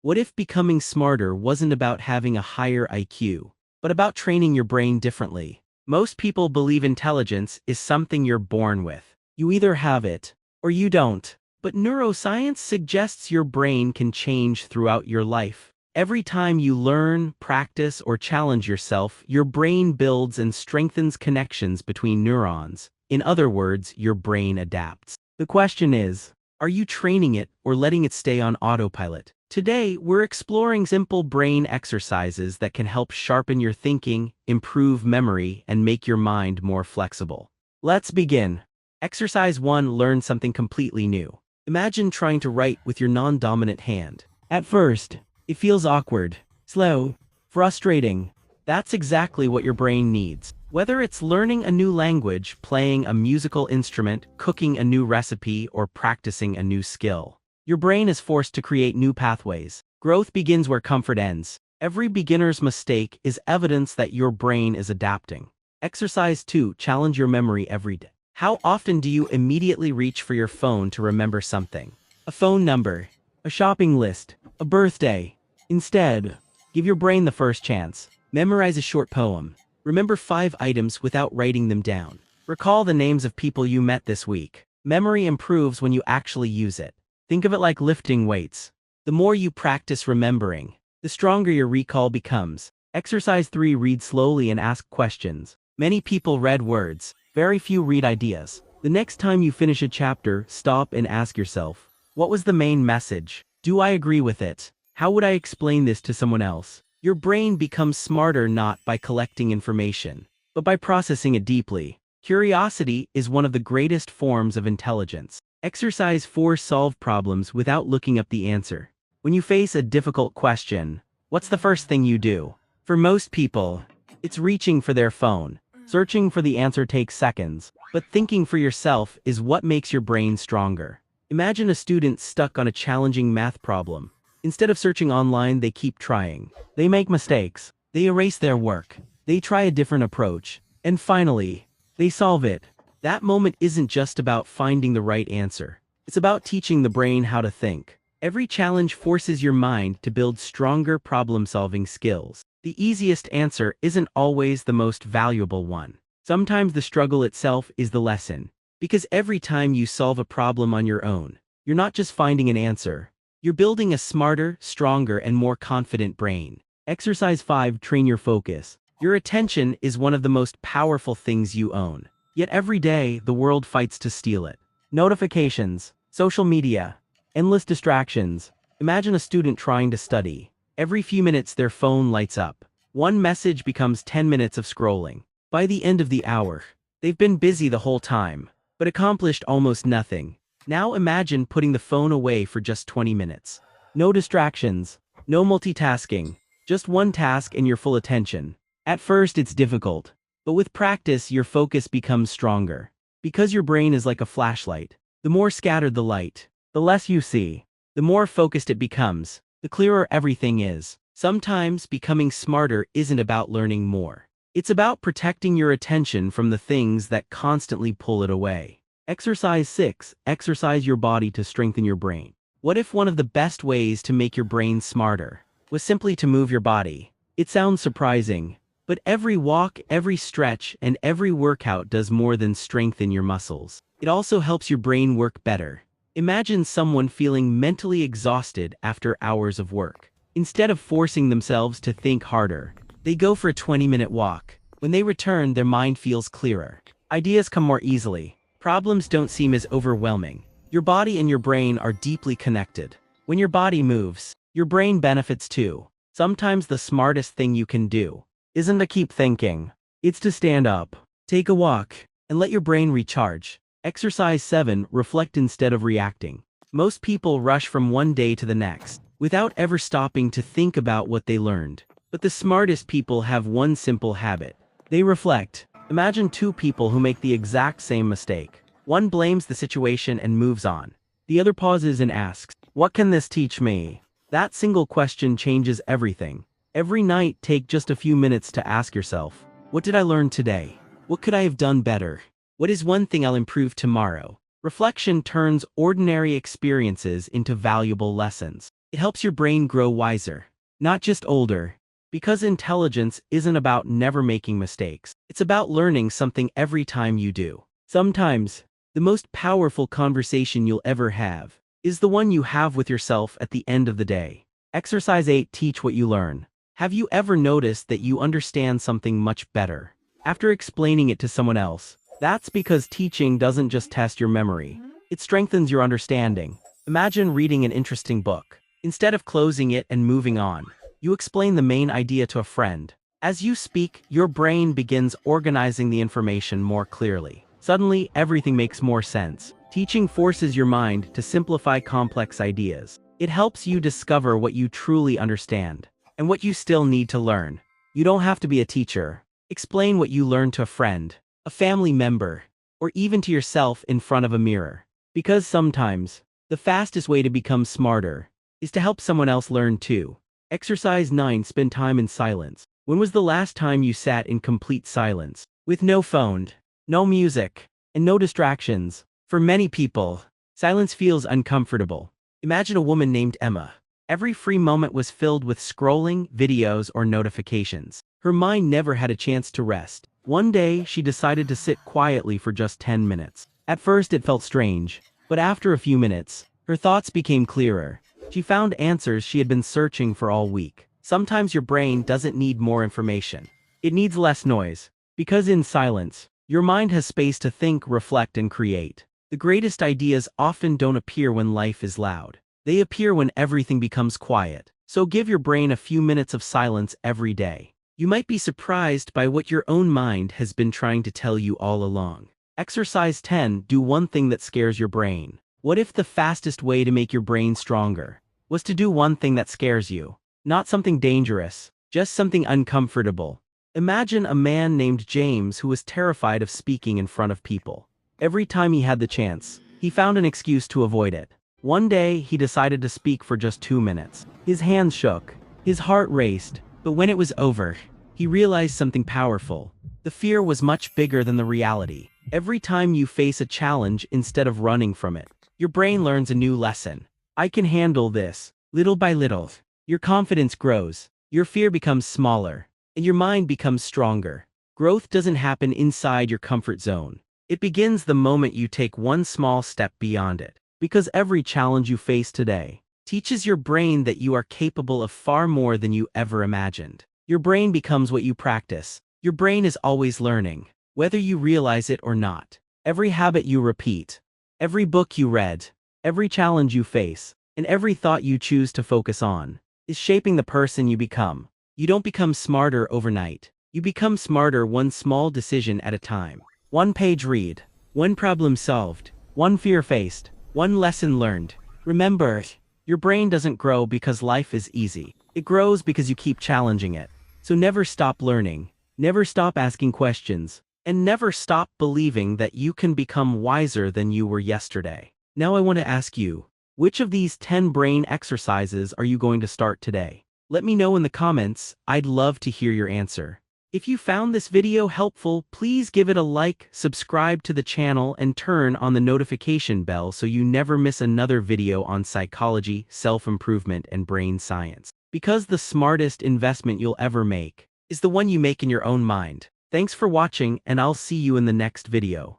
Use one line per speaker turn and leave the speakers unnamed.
What if becoming smarter wasn't about having a higher IQ, but about training your brain differently? Most people believe intelligence is something you're born with. You either have it, or you don't. But neuroscience suggests your brain can change throughout your life. Every time you learn, practice, or challenge yourself, your brain builds and strengthens connections between neurons. In other words, your brain adapts. The question is, are you training it or letting it stay on autopilot? Today, we're exploring simple brain exercises that can help sharpen your thinking, improve memory, and make your mind more flexible. Let's begin. Exercise 1. Learn something completely new. Imagine trying to write with your non-dominant hand. At first, it feels awkward, slow, frustrating. That's exactly what your brain needs. Whether it's learning a new language, playing a musical instrument, cooking a new recipe, or practicing a new skill, your brain is forced to create new pathways. Growth begins where comfort ends. Every beginner's mistake is evidence that your brain is adapting. Exercise 2. Challenge your memory every day. How often do you immediately reach for your phone to remember something? A phone number, a shopping list, a birthday. Instead, give your brain the first chance. Memorize a short poem. Remember 5 items without writing them down. Recall the names of people you met this week. Memory improves when you actually use it. Think of it like lifting weights. The more you practice remembering, the stronger your recall becomes. Exercise 3. Read slowly and ask questions. Many people read words. Very few read ideas. The next time you finish a chapter, stop and ask yourself, what was the main message? Do I agree with it? How would I explain this to someone else? Your brain becomes smarter not by collecting information, but by processing it deeply. Curiosity is one of the greatest forms of intelligence. Exercise 4. Solve problems without looking up the answer. When you face a difficult question, what's the first thing you do? For most people, it's reaching for their phone. Searching for the answer takes seconds, but thinking for yourself is what makes your brain stronger. Imagine a student stuck on a challenging math problem. Instead of searching online, they keep trying. They make mistakes. They erase their work. They try a different approach. And finally, they solve it. That moment isn't just about finding the right answer. It's about teaching the brain how to think. Every challenge forces your mind to build stronger problem-solving skills. The easiest answer isn't always the most valuable one. Sometimes the struggle itself is the lesson. Because every time you solve a problem on your own, you're not just finding an answer. You're building a smarter, stronger, and more confident brain. Exercise 5. Train your focus. Your attention is one of the most powerful things you own. Yet every day, the world fights to steal it. Notifications, social media, endless distractions. Imagine a student trying to study. Every few minutes their phone lights up. One message becomes 10 minutes of scrolling. By the end of the hour, they've been busy the whole time, but accomplished almost nothing. Now imagine putting the phone away for just 20 minutes. No distractions, no multitasking, just one task and your full attention. At first it's difficult, but with practice your focus becomes stronger. Because your brain is like a flashlight. The more scattered the light, the less you see. The more focused it becomes, the clearer everything is. Sometimes becoming smarter isn't about learning more. It's about protecting your attention from the things that constantly pull it away. Exercise 6. Exercise your body to strengthen your brain. What if one of the best ways to make your brain smarter was simply to move your body? It sounds surprising, but every walk, every stretch, and every workout does more than strengthen your muscles. It also helps your brain work better. Imagine someone feeling mentally exhausted after hours of work. Instead of forcing themselves to think harder, they go for a 20-minute walk. When they return, their mind feels clearer. Ideas come more easily. Problems don't seem as overwhelming. Your body and your brain are deeply connected. When your body moves, your brain benefits too. Sometimes the smartest thing you can do isn't to keep thinking. It's to stand up, take a walk, and let your brain recharge. Exercise 7. Reflect instead of reacting. Most people rush from one day to the next, without ever stopping to think about what they learned. But the smartest people have one simple habit. They reflect. Imagine 2 people who make the exact same mistake. One blames the situation and moves on. The other pauses and asks, what can this teach me? That single question changes everything. Every night, take just a few minutes to ask yourself, what did I learn today? What could I have done better? What is one thing I'll improve tomorrow? Reflection turns ordinary experiences into valuable lessons. It helps your brain grow wiser, not just older. Because intelligence isn't about never making mistakes. It's about learning something every time you do. Sometimes, the most powerful conversation you'll ever have is the one you have with yourself at the end of the day. Exercise 8. Teach what you learn. Have you ever noticed that you understand something much better after explaining it to someone else? That's because teaching doesn't just test your memory. It strengthens your understanding. Imagine reading an interesting book. Instead of closing it and moving on, you explain the main idea to a friend. As you speak, your brain begins organizing the information more clearly. Suddenly, everything makes more sense. Teaching forces your mind to simplify complex ideas. It helps you discover what you truly understand and what you still need to learn. You don't have to be a teacher. Explain what you learned to a friend, a family member, or even to yourself in front of a mirror. Because sometimes, the fastest way to become smarter is to help someone else learn too. Exercise 9. Spend time in silence. When was the last time you sat in complete silence, with no phone, no music, and no distractions? For many people, silence feels uncomfortable. Imagine a woman named Emma. Every free moment was filled with scrolling, videos, or notifications. Her mind never had a chance to rest. One day, she decided to sit quietly for just 10 minutes. At first, it felt strange, but after a few minutes, her thoughts became clearer. She found answers she had been searching for all week. Sometimes your brain doesn't need more information. It needs less noise. Because in silence, your mind has space to think, reflect, and create. The greatest ideas often don't appear when life is loud. They appear when everything becomes quiet. So give your brain a few minutes of silence every day. You might be surprised by what your own mind has been trying to tell you all along. Exercise 10. Do one thing that scares your brain. What if the fastest way to make your brain stronger was to do one thing that scares you? Not something dangerous, just something uncomfortable. Imagine a man named James who was terrified of speaking in front of people. Every time he had the chance, he found an excuse to avoid it. One day, he decided to speak for just 2 minutes. His hands shook, his heart raced, but when it was over, he realized something powerful. The fear was much bigger than the reality. Every time you face a challenge instead of running from it, your brain learns a new lesson. I can handle this. Little by little, your confidence grows, your fear becomes smaller, and your mind becomes stronger. Growth doesn't happen inside your comfort zone. It begins the moment you take one small step beyond it. Because every challenge you face today teaches your brain that you are capable of far more than you ever imagined. Your brain becomes what you practice. Your brain is always learning, whether you realize it or not. Every habit you repeat, every book you read, every challenge you face, and every thought you choose to focus on is shaping the person you become. You don't become smarter overnight. You become smarter one small decision at a time. One page read, one problem solved, one fear faced, one lesson learned. Remember, your brain doesn't grow because life is easy. It grows because you keep challenging it. So never stop learning, never stop asking questions, and never stop believing that you can become wiser than you were yesterday. Now I want to ask you, which of these 10 brain exercises are you going to start today? Let me know in the comments. I'd love to hear your answer. If you found this video helpful, please give it a like, subscribe to the channel, and turn on the notification bell so you never miss another video on psychology, self-improvement, and brain science. Because the smartest investment you'll ever make is the one you make in your own mind. Thanks for watching, and I'll see you in the next video.